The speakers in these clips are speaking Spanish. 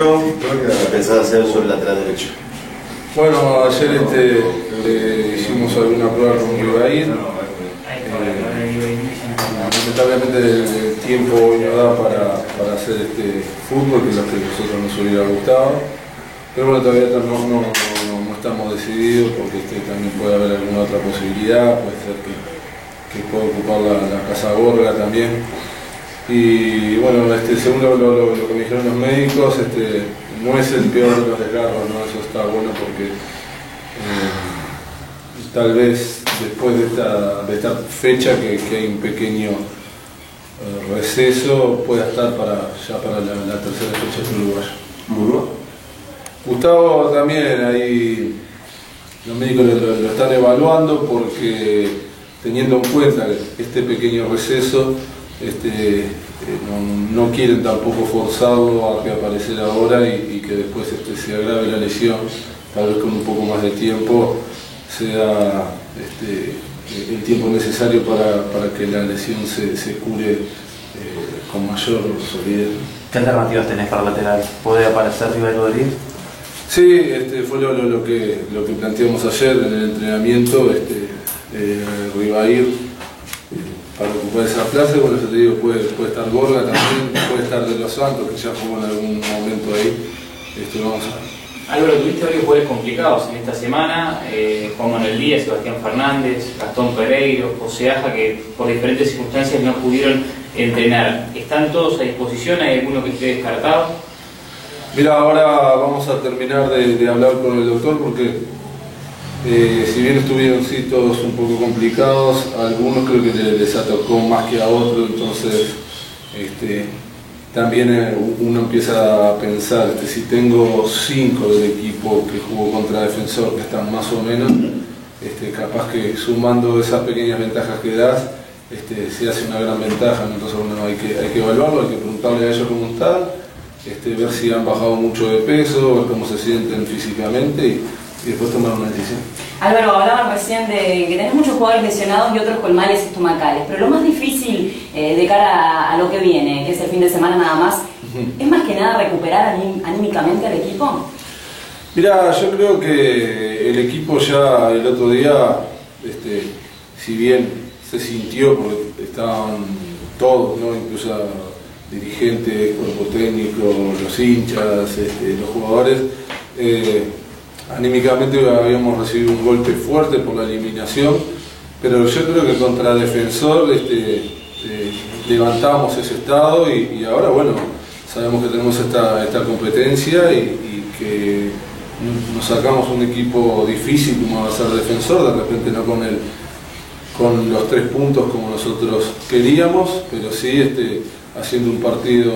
¿Qué pensás hacer sobre el lateral derecho? Bueno, ayer hicimos alguna prueba con Rivair. Lamentablemente el tiempo hoy no da para hacer fútbol, que es lo que a nosotros nos hubiera gustado. Pero bueno, todavía no estamos decididos porque también puede haber alguna otra posibilidad, puede ser que pueda ocupar la Casa Gorga también. Y bueno, según lo que me dijeron los médicos, no es el peor de los desgarros, ¿no? Eso está bueno porque tal vez después de esta fecha que hay un pequeño receso, pueda estar ya para la tercera fecha del uruguayo. Gustavo también, ahí los médicos lo están evaluando porque teniendo en cuenta este pequeño receso, no quieren tampoco forzarlo a reaparecer ahora y que después se agrave la lesión, tal vez con un poco más de tiempo sea el tiempo necesario para que la lesión se cure con mayor solidez. ¿Qué alternativas tenés para lateral? ¿Puede aparecer Rivair Rodríguez? Sí, fue lo que planteamos ayer en el entrenamiento, Rivair para ocupar esa plaza. Bueno, yo te digo, puede estar Gorga también, puede estar De Los Santos, que ya jugó en algún momento ahí. Vamos a ver. Álvaro, tuviste varios jugadores complicados en esta semana, Juan Manuel Díaz, Sebastián Fernández, Gastón Pereiro, José Aja, que por diferentes circunstancias no pudieron entrenar. ¿Están todos a disposición? ¿Hay alguno que esté descartado? Mira, ahora vamos a terminar de hablar con el doctor porque si bien estuvieron todos un poco complicados, a algunos creo que les atacó más que a otros, entonces también uno empieza a pensar, si tengo 5 del equipo que jugó contra Defensor que están más o menos, capaz que sumando esas pequeñas ventajas que das, se hace una gran ventaja, ¿no? Entonces bueno, hay que evaluarlo, hay que preguntarle a ellos cómo están, ver si han bajado mucho de peso, ver cómo se sienten físicamente y después tomar una decisión. Álvaro, hablaban recién de que tenés muchos jugadores lesionados y otros con males estomacales, pero lo más difícil de cara a lo que viene, que es el fin de semana nada más, ¿es más que nada recuperar anímicamente al equipo? Mira, yo creo que el equipo ya el otro día, si bien se sintió, porque estaban todos, ¿no? Incluso dirigentes, cuerpo técnico, los hinchas, los jugadores, anímicamente habíamos recibido un golpe fuerte por la eliminación, pero yo creo que contra Defensor levantamos ese estado y ahora bueno, sabemos que tenemos esta competencia y que nos sacamos un equipo difícil como va a ser Defensor, de repente no con los 3 puntos como nosotros queríamos, pero sí haciendo un partido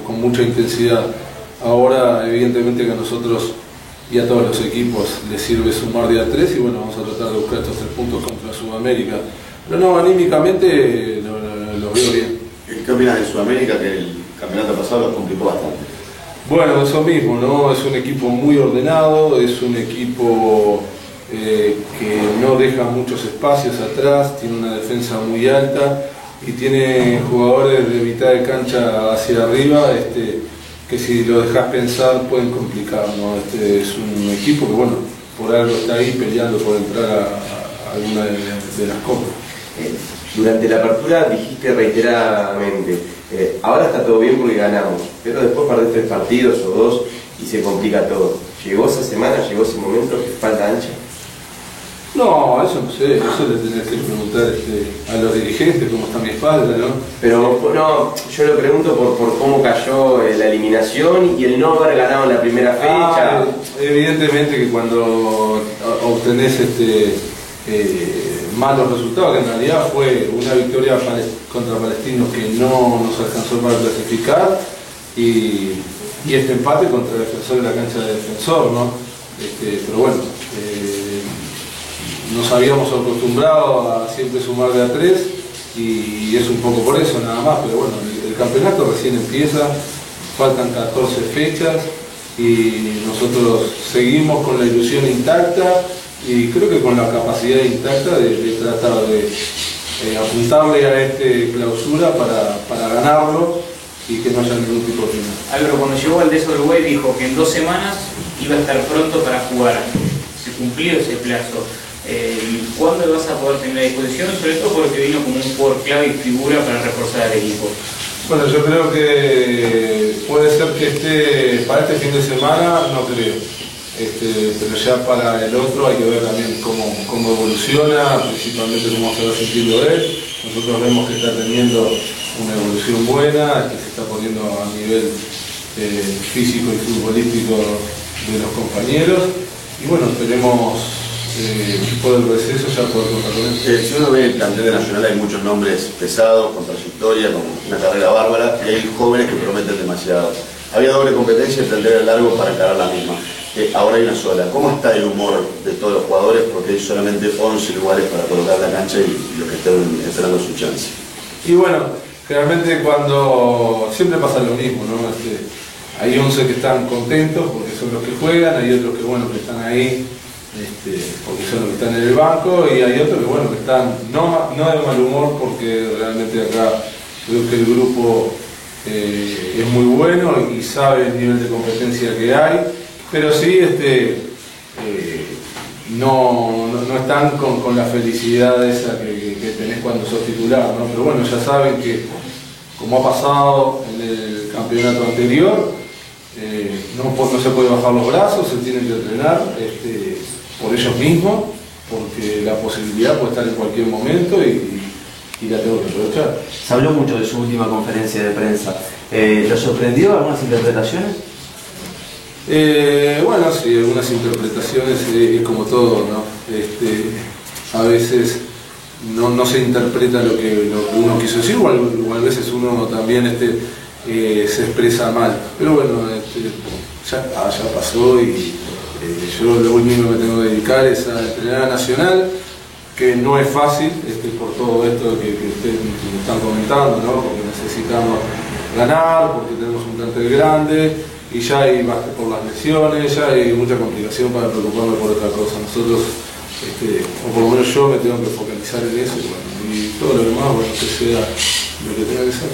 con mucha intensidad. Ahora evidentemente que a nosotros y a todos los equipos les sirve sumar de a 3 y bueno, vamos a tratar de buscar estos 3 puntos contra Sudamérica. Pero no, anímicamente los veo bien. ¿Qué opinas de Sudamérica, que el campeonato pasado los complicó bastante? Bueno, eso mismo, ¿no? Es un equipo muy ordenado, es un equipo que no deja muchos espacios atrás, tiene una defensa muy alta y tiene jugadores de mitad de cancha hacia arriba que si lo dejas pensar pueden complicar, ¿no? Es un equipo que bueno, por algo está ahí peleando por entrar a alguna de las copas. Durante la apertura dijiste reiteradamente, ahora está todo bien porque ganamos, pero después perdés 3 partidos o 2 y se complica todo. ¿Llegó esa semana, llegó ese momento que falta ancha? No, eso no sé, eso le tenés que preguntar a los dirigentes cómo está mi espalda, ¿no? Pero no, yo lo pregunto por cómo cayó la eliminación y el no haber ganado en la primera fecha. Evidentemente que cuando obtenés malos resultados, que en realidad fue una victoria contra Palestinos que no nos alcanzó para clasificar y este empate contra el Defensor en la cancha de Defensor, ¿no? Pero bueno, nos habíamos acostumbrado a siempre sumar de a 3 y es un poco por eso nada más, pero bueno, el campeonato recién empieza, faltan 14 fechas y nosotros seguimos con la ilusión intacta y creo que con la capacidad intacta de tratar de apuntarle a clausura para ganarlo y que no haya ningún tipo de final. Álvaro, cuando llegó al Deza Uruguay dijo que en 2 semanas iba a estar pronto para jugar. Se cumplió ese plazo. ¿Cuándo vas a poder tener a disposición? Sobre todo porque vino como un jugador clave y figura para reforzar al equipo. Bueno, yo creo que puede ser que esté para este fin de semana, no creo. Pero ya para el otro hay que ver también cómo evoluciona, principalmente cómo se va sintiendo él. Nosotros vemos que está teniendo una evolución buena, que se está poniendo a nivel físico y futbolístico de los compañeros. Y bueno, esperemos por el receso ya poder contar con él. Si uno ve el plantel de Nacional, hay muchos nombres pesados, con trayectoria, con una carrera bárbara, y hay jóvenes que prometen demasiado. Había doble competencia, el plantel era largo para encarar la misma. Ahora hay una sola. ¿Cómo está el humor de todos los jugadores? Porque hay solamente 11 lugares para colocar la cancha y los que están esperando su chance. Y bueno, generalmente cuando siempre pasa lo mismo, ¿no? Hay 11 que están contentos porque son los que juegan, hay otros que bueno que están ahí porque son los que están en el banco, y hay otros que bueno que están no de mal humor, porque realmente acá creo que el grupo es muy bueno y sabe el nivel de competencia que hay, pero sí no están con la felicidad esa que tenés cuando sos titular, ¿no? Pero bueno, ya saben que, como ha pasado en el campeonato anterior, no se puede bajar los brazos, se tienen que entrenar por ellos mismos, porque la posibilidad puede estar en cualquier momento y la tengo que aprovechar. Se habló mucho de su última conferencia de prensa. ¿Lo sorprendió algunas interpretaciones? Bueno, sí, algunas interpretaciones es como todo, ¿no? A veces no se interpreta lo que uno quiso decir, o a veces uno también se expresa mal. Pero bueno, ya pasó, y yo lo único que me tengo que dedicar es a entrenar a Nacional, que no es fácil por todo esto que ustedes me están comentando, ¿no? Porque necesitamos ganar, porque tenemos un plantel grande, y ya hay más que por las lesiones, ya hay mucha complicación para preocuparme por otra cosa. Nosotros, o por lo menos yo, me tengo que focalizar en eso, y todo lo demás, bueno, que sea lo que tenga que ser.